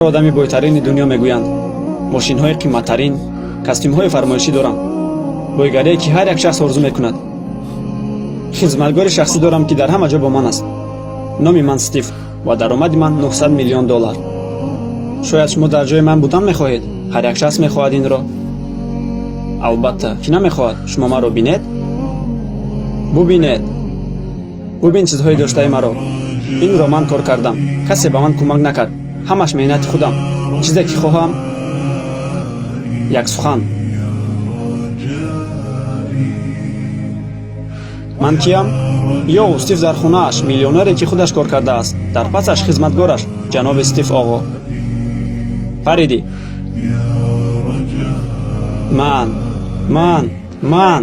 одами бойтарини дунё мегӯянд. Мошинҳои қимматтарин, костюмҳои фармоишӣ дорам. Боигарие ки ҳар як шахс орзу мекунад. хизматгори шахсӣ дорам ки дар ҳама ҷо бо ман аст. номи ман Стив ва даромади ман $900 миллион. шояд шумо дар ҷои ман будан мехоҳед. ҳар як шахс мехоҳад инро. албатта ки намехоҳад шумо маро бинед. бубинед. бубин чизҳои доштаи маро. инро ман кор кардам. касе ба ман кӯмак накард. ҳамаш меҳнати худам. чизе ки хоҳам як сухан. ман киям? ёв, Стив дар хонааш, миллионере ки худаш кор кардааст. дар пасаш хизматгораш, ҷаноби Стив оғо. фариди. ман